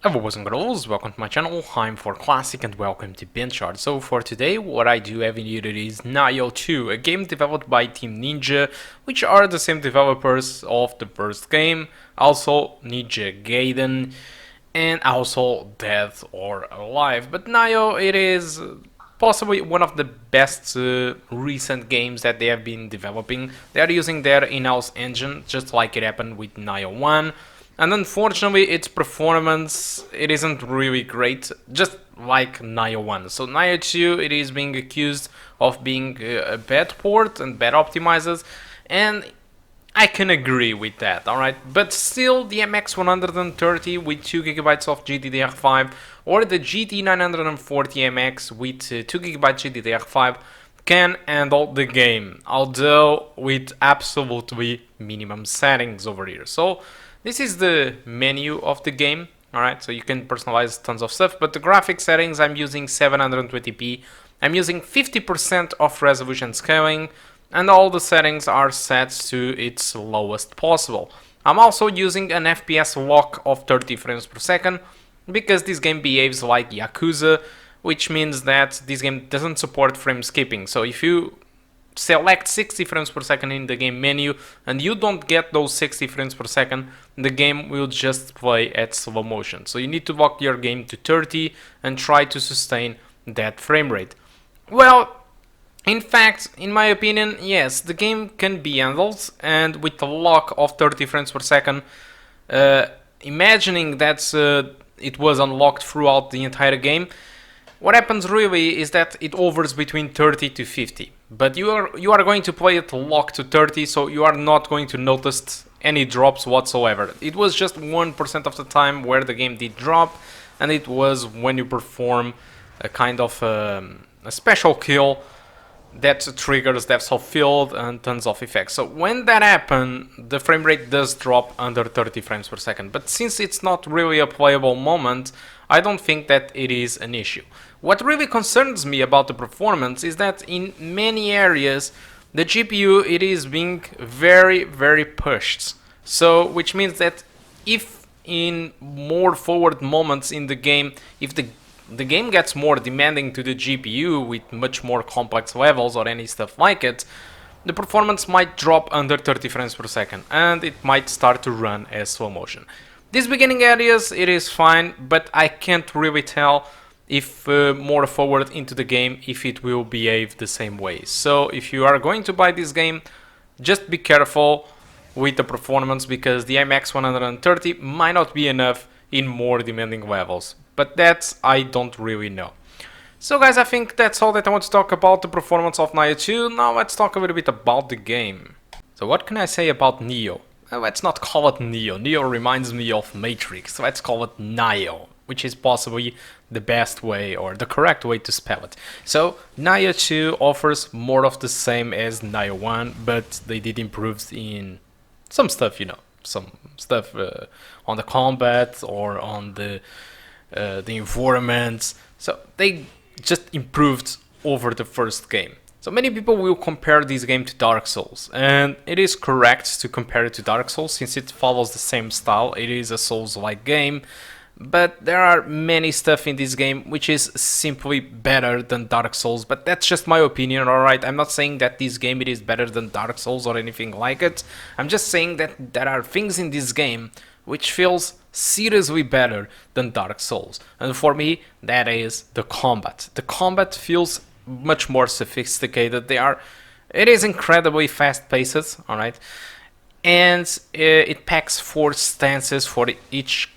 Hello boys and girls, welcome to my channel. I'm for Classic and welcome to BenchART. So for today what I do have in here is Nioh 2, a game developed by Team Ninja, which are the same developers of the first game, also Ninja Gaiden and also Dead or Alive. But Nioh, it is possibly one of the best recent games that they have been developing. They are using their in-house engine, just like it happened with Nioh 1. And unfortunately, its performance, it isn't really great, just like Nioh 1. So Nioh 2, it is being accused of being a bad port and bad optimizers, and I can agree with that, alright? But still, the MX130 with 2GB of GDDR5 or the GT940 MX with 2GB GDDR5 can handle the game, although with absolutely minimum settings over here. So this is the menu of the game, alright, so you can personalize tons of stuff, but the graphic settings, I'm using 720p, I'm using 50% of resolution scaling, and all the settings are set to its lowest possible. I'm also using an FPS lock of 30 frames per second, because this game behaves like Yakuza, which means that this game doesn't support frame skipping, so if you select 60 frames per second in the game menu and you don't get those 60 frames per second, the game will just play at slow motion. So you need to lock your game to 30 and try to sustain that frame rate. Well, in fact, in my opinion, yes, the game can be handled, and with a lock of 30 frames per second, imagining that it was unlocked throughout the entire game, what happens really is that it hovers between 30 to 50, but you are going to play it locked to 30, so you are not going to notice any drops whatsoever. It was just 1% of the time where the game did drop, and it was when you perform a kind of a special kill that triggers depths of field and tons of effects. So when that happens, the frame rate does drop under 30 frames per second. But since it's not really a playable moment, I don't think that it is an issue. What really concerns me about the performance is that in many areas, the GPU, it is being very pushed. So, which means that if in more forward moments in the game, if the game gets more demanding to the GPU with much more complex levels or any stuff like it, the performance might drop under 30 frames per second and it might start to run as slow motion. These beginning areas, it is fine, but I can't really tell if more forward into the game if it will behave the same way. So if you are going to buy this game, just be careful with the performance, because the MX130 might not be enough in more demanding levels. But that I don't really know. So guys, I think that's all that I want to talk about the performance of Nioh 2. Now let's talk a little bit about the game. So what can I say about Nioh? Well, let's not call it Nioh. Nioh reminds me of Matrix. Let's call it Nioh, which is possibly the best way or the correct way to spell it. So Nioh 2 offers more of the same as Nioh 1, but they did improve in some stuff, you know, some stuff on the combat or on the environments. So they just improved over the first game. So many people will compare this game to Dark Souls, and it is correct to compare it to Dark Souls since it follows the same style. It is a Souls-like game, but there are many stuff in this game which is simply better than Dark Souls, but that's just my opinion, alright? I'm not saying that this game it is better than Dark Souls or anything like it. I'm just saying that there are things in this game which feels seriously better than Dark Souls. And for me, that is the combat. The combat feels much more sophisticated. It is incredibly fast-paced, alright? And it packs 4 stances for each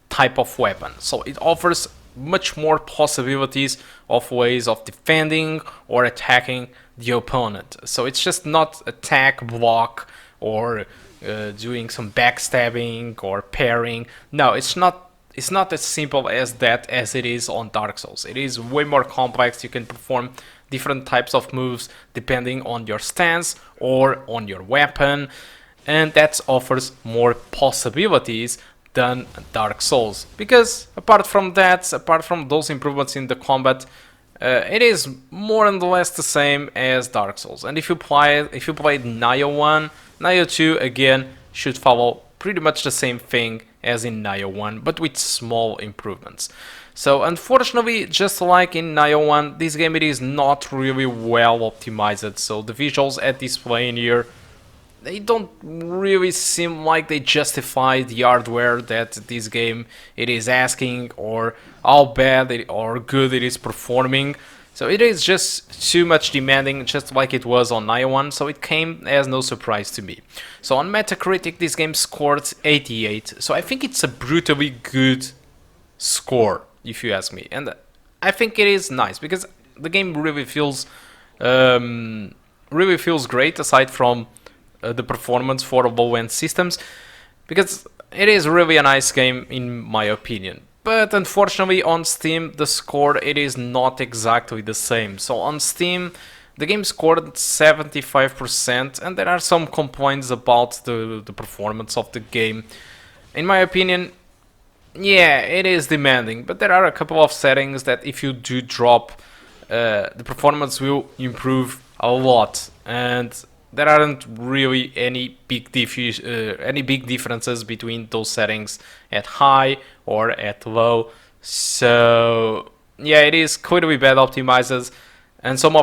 type of weapon. So it offers much more possibilities of ways of defending or attacking the opponent. So it's just not attack, block, or doing some backstabbing or parrying. No, it's not as simple as that as it is on Dark Souls. It is way more complex. You can perform different types of moves depending on your stance or on your weapon, and that offers more possibilities than Dark Souls. Because apart from that, apart from those improvements in the combat, it is more and less the same as Dark Souls. And if you played Nioh 1, Nioh 2 again should follow pretty much the same thing as in Nioh 1, but with small improvements. So unfortunately, just like in Nioh 1, this game it is not really well optimized, so the visuals at display in here, they don't really seem like they justify the hardware that this game it is asking, or how bad or good it is performing. So it is just too much demanding, just like it was on Nioh 1, so it came as no surprise to me. So on Metacritic, this game scored 88, so I think it's a brutally good score, if you ask me. And I think it is nice, because the game really feels great, aside from the performance for low-end systems, because it is really a nice game in my opinion. But unfortunately on Steam the score it is not exactly the same. So on Steam the game scored 75%, and there are some complaints about the performance of the game. In my opinion, yeah, it is demanding, but there are a couple of settings that if you do drop, the performance will improve a lot, and there aren't really any big differences between those settings at high or at low. So yeah, it is clearly bad optimized, and some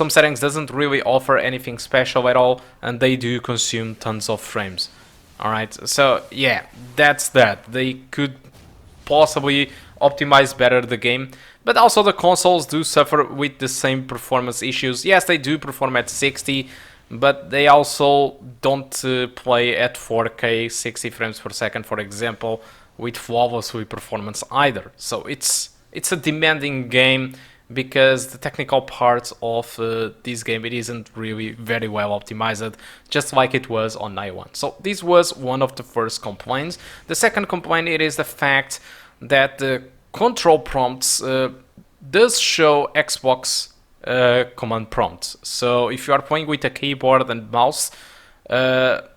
settings doesn't really offer anything special at all, and they do consume tons of frames. Alright, so yeah, that's that. They could possibly optimize better the game, but also the consoles do suffer with the same performance issues. Yes, they do perform at 60, but they also don't play at 4K 60 frames per second, for example, with flawless performance either. So it's a demanding game, because the technical parts of this game, it isn't really very well optimized, just like it was on Nioh 1. So this was one of the first complaints. The second complaint, it is the fact that the control prompts does show Xbox command prompts. So if you are playing with a keyboard and mouse, the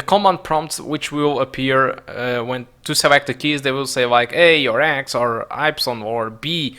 command prompts which will appear when to select the keys, they will say like A or X or Y or B.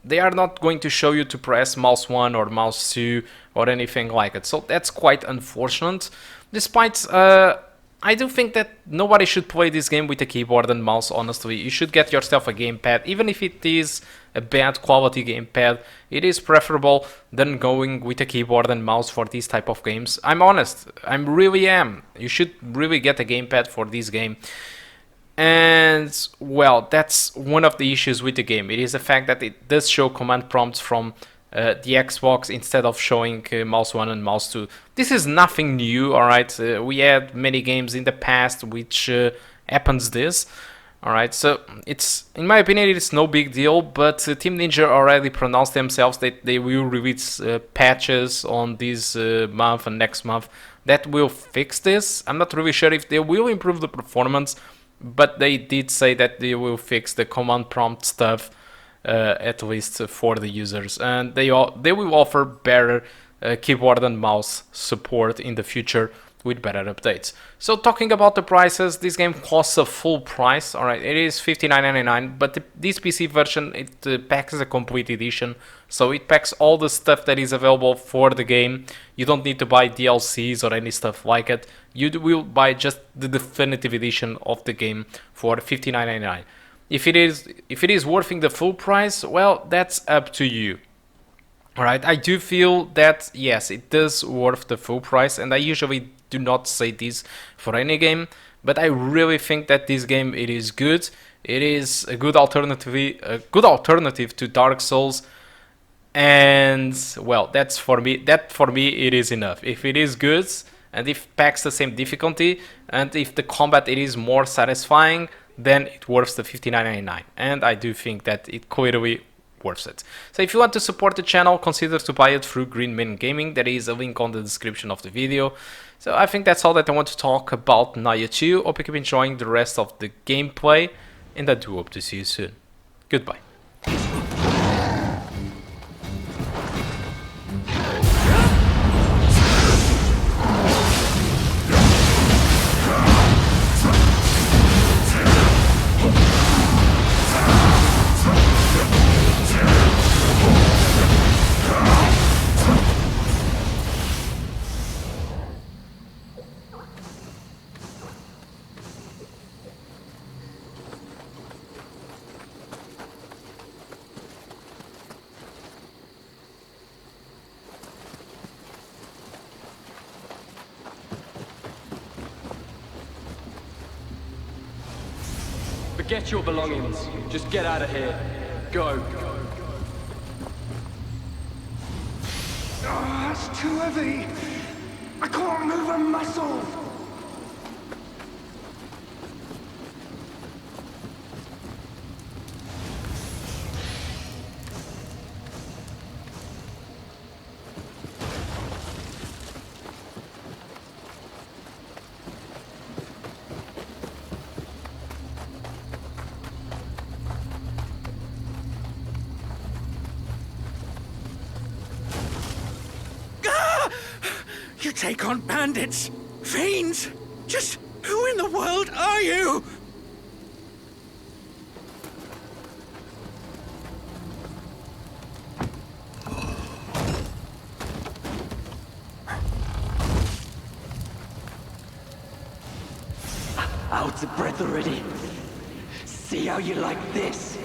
They are not going to show you to press mouse 1 or mouse 2 or anything like it. So that's quite unfortunate. Despite, I do think that nobody should play this game with a keyboard and mouse, honestly. You should get yourself a gamepad. Even if it is a bad quality gamepad, it is preferable than going with a keyboard and mouse for these type of games. I'm honest, I really am. You should really get a gamepad for this game. And well, that's one of the issues with the game. It is the fact that it does show command prompts from the Xbox instead of showing mouse 1 and mouse 2. This is nothing new, alright? We had many games in the past which happens this. Alright, so it's, in my opinion, it's no big deal, but Team Ninja already pronounced themselves that they will release patches on this month and next month that will fix this. I'm not really sure if they will improve the performance, but they did say that they will fix the command prompt stuff, at least for the users, and they will offer better keyboard and mouse support in the future with better updates. So talking about the prices, this game costs a full price. Alright, it is $59.99, but this PC version, it packs a complete edition, so it packs all the stuff that is available for the game. You don't need to buy DLCs or any stuff like it. You will buy just the definitive edition of the game for $59.99. If it is worth the full price, well, that's up to you. Alright, I do feel that yes, it does worth the full price, and I usually do not say this for any game, but I really think that this game, it is good. It is a good alternative to Dark Souls, and well, that for me it is enough. If it is good and if packs the same difficulty, and if the combat it is more satisfying, then it worth the $59.99, and I do think that it clearly worth it. So if you want to support the channel, consider to buy it through Green Man Gaming. There is a link on the description of the video. So I think that's all that I want to talk about Nioh 2. Hope you keep enjoying the rest of the gameplay, and I do hope to see you soon. Goodbye. Forget your belongings. Just get out of here. Go. Oh, it's too heavy. I can't move a muscle. You take on bandits, fiends. Just who in the world are you? Out of breath already. See how you like this.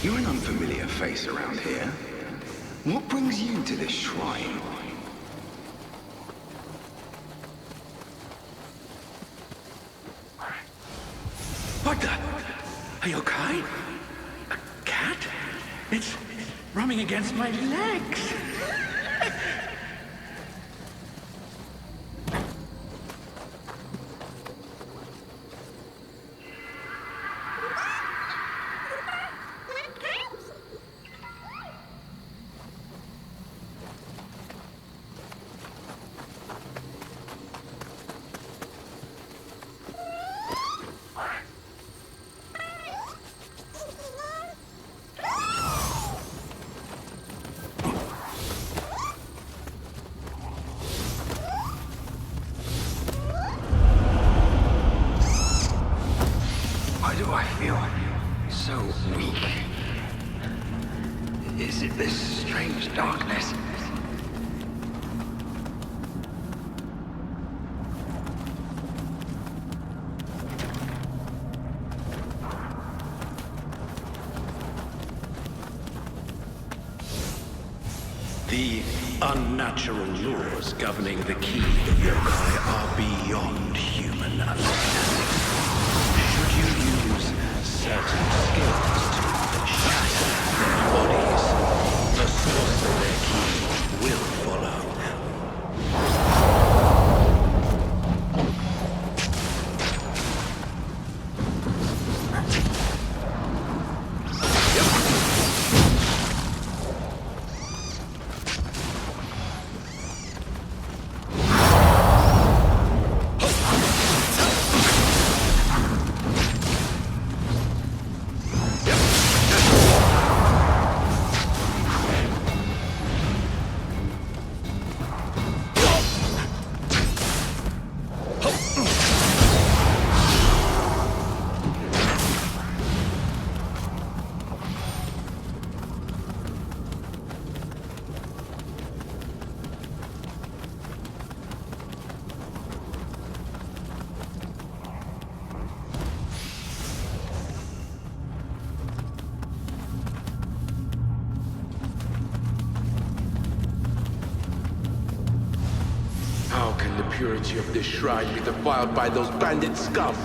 You're an unfamiliar face around here. What brings you to this shrine? What the? Are you okay? A cat? It's rubbing against my legs. Why do I feel so weak? Is it this strange darkness? The unnatural laws governing the key of yokai are beyond human understanding. Should you use certain skills to shatter their bodies, the source of their key will follow. purity of this shrine be defiled by those bandit scum?